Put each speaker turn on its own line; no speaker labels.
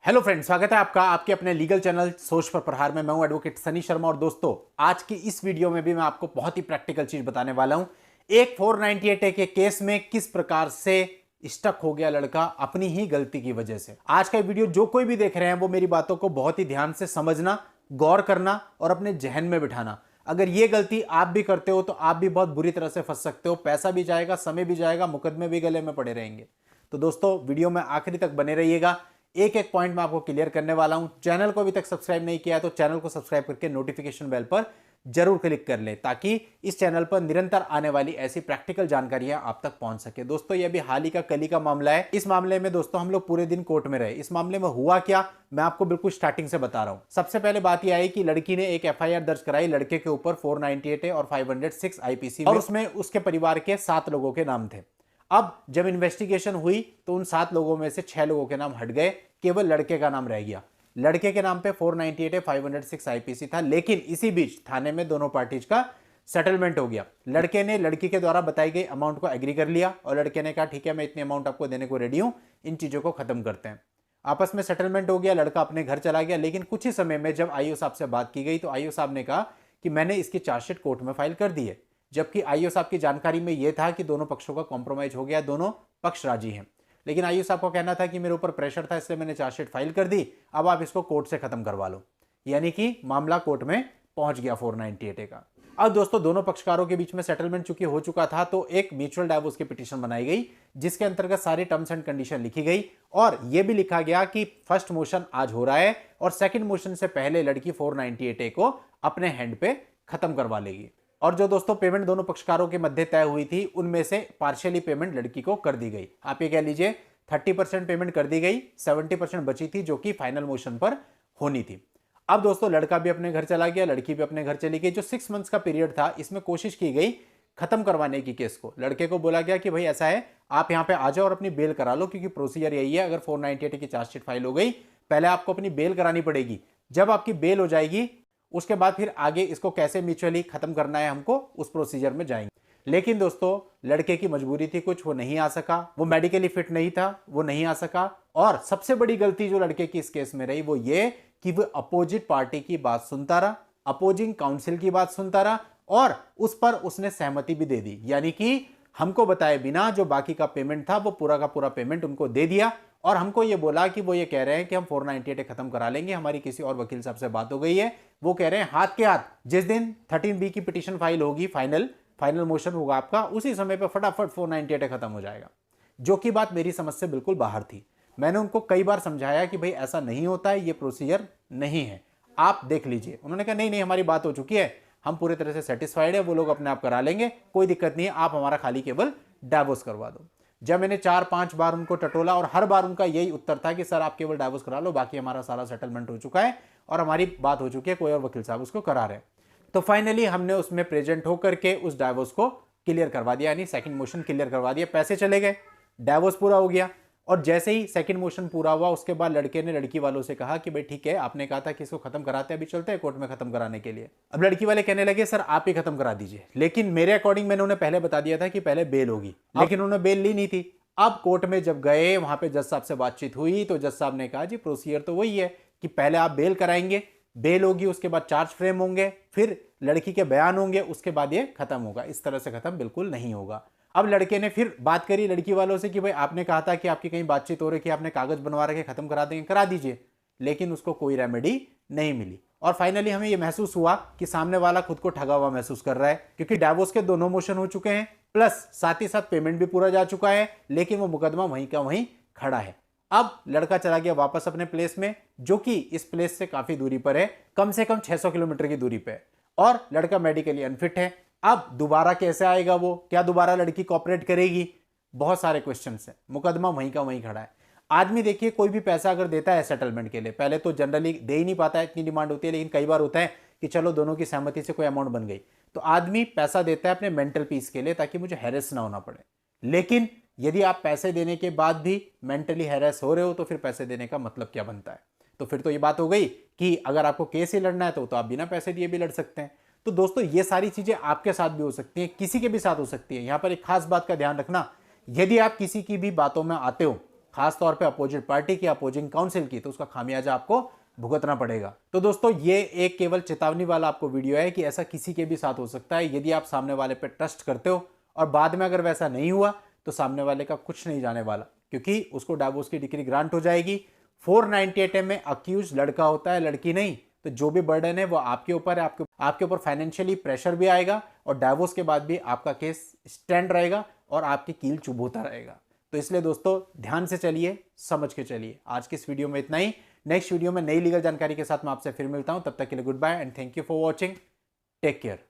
Hello friends, स्वागत है आपका आपके अपने लीगल चैनल सोच पर प्रहार में। मैं हूं एडवोकेट सनी शर्मा और दोस्तों आज की इस वीडियो में भी मैं आपको बहुत ही प्रैक्टिकल चीज बताने वाला हूं। एक 498 के केस में किस प्रकार से स्टक हो गया लड़का अपनी ही गलती की वजह से। आज का वीडियो जो कोई भी देख रहे हैं वो मेरी बातों को बहुत ही ध्यान से समझना, गौर करना और अपने जहन में बिठाना। अगर ये गलती आप भी करते हो तो आप भी बहुत बुरी तरह से फंस सकते हो। पैसा भी जाएगा, समय भी जाएगा, मुकदमे भी गले में पड़े रहेंगे। तो दोस्तों वीडियो में आखिरी तक बने रहिएगा। एक एक पॉइंट मैं आपको क्लियर करने वाला हूं। चैनल को अभी तक सब्सक्राइब नहीं किया है तो चैनल को सब्सक्राइब करके नोटिफिकेशन बेल पर जरूर क्लिक कर लें ताकि इस चैनल पर निरंतर आने वाली ऐसी प्रैक्टिकल जानकारियां आप तक पहुंच सके। दोस्तों ये भी हाल ही का कल ही का मामला है। इस मामले में दोस्तों हम लोग पूरे दिन कोर्ट में रहे। इस मामले में हुआ क्या मैं आपको बिल्कुल स्टार्टिंग से बता रहा हूं। सबसे पहले बात यह आई कि लड़की ने एक एफआईआर दर्ज कराई लड़के के ऊपर 498 और 506 आईपीसी और उसमें उसके परिवार के 7 लोगों के नाम थे। अब जब इन्वेस्टिगेशन हुई तो उन 7 लोगों में से 6 लोगों के नाम हट गए, केवल लड़के का नाम रह गया। लड़के के नाम पे 498 506 आईपीसी था, लेकिन इसी बीच थाने में दोनों पार्टीज का सेटलमेंट हो गया। लड़के ने लड़की के द्वारा बताई गई अमाउंट को एग्री कर लिया और लड़के ने कहा ठीक है मैं इतनी अमाउंट आपको देने को रेडी हूं, इन चीजों को खत्म करते हैं। आपस में सेटलमेंट हो गया, लड़का अपने घर चला गया। लेकिन कुछ ही समय में जब आईओ साहब से बात की गई तो आईओ साहब ने कहा कि मैंने इसकी चार्जशीट कोर्ट में फाइल कर दी है, जबकि आईओ साहब की जानकारी में यह था कि दोनों पक्षों का कॉम्प्रोमाइज हो गया, दोनों पक्ष राजी हैं। लेकिन आईओ साहब को कहना था कि मेरे ऊपर प्रेशर था इसलिए मैंने चार्जशीट फाइल कर दी, अब आप इसको कोर्ट से खत्म करवा लो। यानी कि मामला कोर्ट में पहुंच गया 498 का। अब दोस्तों दोनों पक्षकारों के बीच में सेटलमेंट चूंकि हो चुका था तो एक म्यूचुअल डाइवोर्स की पिटीशन बनाई गई जिसके अंतर्गत सारी टर्म्स एंड कंडीशन लिखी गई और यह भी लिखा गया कि फर्स्ट मोशन आज हो रहा है और सेकंड मोशन से पहले लड़की 498 को अपने हैंड पे खत्म करवा लेगी। और जो दोस्तों पेमेंट दोनों पक्षकारों के मध्य तय हुई थी उनमें से पार्शियली पेमेंट लड़की को कर दी गई। आप ये कह लीजिए 30% पेमेंट कर दी गई, 70% बची थी जो कि फाइनल मोशन पर होनी थी। अब दोस्तों लड़का भी अपने घर चला गया, लड़की भी अपने घर चली गई। जो 6 मंथ्स का पीरियड था इसमें कोशिश की गई खत्म करवाने की केस को। लड़के को बोला गया कि भाई ऐसा है आप यहां पे आ जाओ और अपनी बेल करा लो, क्योंकि प्रोसीजर यही है, अगर 498 की चार्जशीट फाइल हो गई पहले आपको अपनी बेल करानी पड़ेगी। जब आपकी बेल हो जाएगी उसके बाद फिर आगे इसको कैसे म्यूचुअली खत्म करना है हमको उस प्रोसीजर में जाएंगे। लेकिन दोस्तों लड़के की मजबूरी थी कुछ, वो नहीं आ सका, वो मेडिकली फिट नहीं था, वो नहीं आ सका। और सबसे बड़ी गलती जो लड़के की इस केस में रही वो ये कि वो अपोजिट पार्टी की बात सुनता रहा, अपोजिंग काउंसिल की बात सुनता रहा और उस पर उसने सहमति भी दे दी। यानी कि हमको बताए बिना जो बाकी का पेमेंट था वो पूरा का पूरा पेमेंट उनको दे दिया और हमको ये बोला कि वो ये कह रहे हैं कि हम 498 खत्म करा लेंगे। हमारी किसी और वकील साहब से बात हो गई है, वो कह रहे हैं हाथ के हाथ जिस दिन 13B की पिटीशन फाइल होगी, फाइनल मोशन होगा आपका, उसी समय पे फटाफट 498 खत्म हो जाएगा। जो कि बात मेरी समझ से बिल्कुल बाहर थी। मैंने उनको कई बार समझाया कि भाई ऐसा नहीं होता है, ये प्रोसीजर नहीं है, आप देख लीजिए। उन्होंने कहा नहीं नहीं हमारी बात हो चुकी है, हम पूरी तरह से सेटिस्फाइड है, वो लोग अपने आप करा लेंगे, कोई दिक्कत नहीं है, आप हमारा खाली केवल डाइवोर्स करवा दो। जब मैंने 4-5 बार उनको टटोला और हर बार उनका यही उत्तर था कि सर आप केवल डाइवोर्स करा लो, बाकी हमारा सारा सेटलमेंट हो चुका है और हमारी बात हो चुकी है, कोई और वकील साहब उसको करा रहे हैं। तो फाइनली हमने उसमें प्रेजेंट होकर के उस डाइवोर्स को क्लियर करवा दिया, यानी सेकंड मोशन क्लियर करवा दिया। पैसे चले गए, डाइवोर्स पूरा हो गया। और जैसे ही सेकंड मोशन पूरा हुआ उसके बाद लड़के ने लड़की वालों से कहा कि भाई ठीक है आपने कहा था कि इसको खत्म कराते हैं, अभी चलते हैं कोर्ट में खत्म कराने के लिए। अब लड़की वाले कहने लगे सर आप ही खत्म करा दीजिए, लेकिन मेरे अकॉर्डिंग मैंने उन्हें पहले बता दिया था कि पहले बेल होगी, लेकिन उन्होंने बेल ली नहीं थी। अब कोर्ट में जब गए वहां पे जज साहब से बातचीत हुई तो जज साहब ने कहा जी प्रोसीजर तो वही है कि पहले आप बेल कराएंगे, बेल होगी, उसके बाद चार्ज फ्रेम होंगे, फिर लड़की के बयान होंगे, उसके बाद ये खत्म होगा। इस तरह से खत्म बिल्कुल नहीं होगा। अब लड़के ने फिर बात करी लड़की वालों से कि भाई आपने कहा था कि आपकी कहीं बातचीत हो रही कि आपने कागज बनवा रखे खत्म करा देंगे, करा दीजिए, लेकिन उसको कोई रेमेडी नहीं मिली। और फाइनली हमें यह महसूस हुआ कि सामने वाला खुद को ठगा हुआ महसूस कर रहा है, क्योंकि डाइवोर्स के दोनों मोशन हो चुके हैं, प्लस साथ ही साथ पेमेंट भी पूरा जा चुका है, लेकिन वो मुकदमा वहीं का वहीं खड़ा है। अब लड़का चला गया वापस अपने प्लेस में, जो कि इस प्लेस से काफी दूरी पर है, कम से कम 600 किलोमीटर की दूरी पे, और लड़का मेडिकली अनफिट है। अब दोबारा कैसे आएगा वो, क्या दोबारा लड़की कोऑपरेट करेगी, बहुत सारे क्वेश्चंस हैं। मुकदमा वहीं का वहीं खड़ा है। आदमी देखिए कोई भी पैसा अगर देता है सेटलमेंट के लिए, पहले तो जनरली दे ही नहीं पाता है, इतनी डिमांड होती है, लेकिन कई बार होता है कि चलो दोनों की सहमति से कोई अमाउंट बन गई, तो आदमी पैसा देता है अपने मेंटल पीस के लिए ताकि मुझे हैरेस ना होना पड़े। लेकिन यदि आप पैसे देने के बाद भी मेंटली हैरेस हो रहे हो तो फिर पैसे देने का मतलब क्या बनता है। तो फिर तो ये बात हो गई कि अगर आपको केस ही लड़ना है तो आप बिना पैसे दिए भी लड़ सकते हैं। तो दोस्तों ये सारी चीजें आपके साथ भी हो सकती हैं, किसी के भी साथ हो सकती है। यहां पर एक खास बात का ध्यान रखना, यदि आप किसी की भी बातों में आते हो, खासतौर पे अपोजिट पार्टी की, अपोजिंग काउंसिल की, तो उसका खामियाजा आपको भुगतना पड़ेगा। तो दोस्तों ये एक केवल चेतावनी वाला आपको वीडियो है कि ऐसा किसी के भी साथ हो सकता है। यदि आप सामने वाले पे ट्रस्ट करते हो और बाद में अगर वैसा नहीं हुआ तो सामने वाले का कुछ नहीं जाने वाला, क्योंकि उसको डिवोर्स की डिक्री ग्रांट हो जाएगी। 498 में अक्यूज लड़का होता है, लड़की नहीं। तो जो भी बर्डन है वो आपके ऊपर है, आपके ऊपर फाइनेंशियली प्रेशर भी आएगा और डिवोर्स के बाद भी आपका केस स्टैंड रहेगा और आपकी कील चुभोता रहेगा। तो इसलिए दोस्तों ध्यान से चलिए, समझ के चलिए। आज की इस वीडियो में इतना ही। नेक्स्ट वीडियो में नई लीगल जानकारी के साथ मैं आपसे फिर मिलता हूं। तब तक के लिए goodbye and thank you for watching. Take care.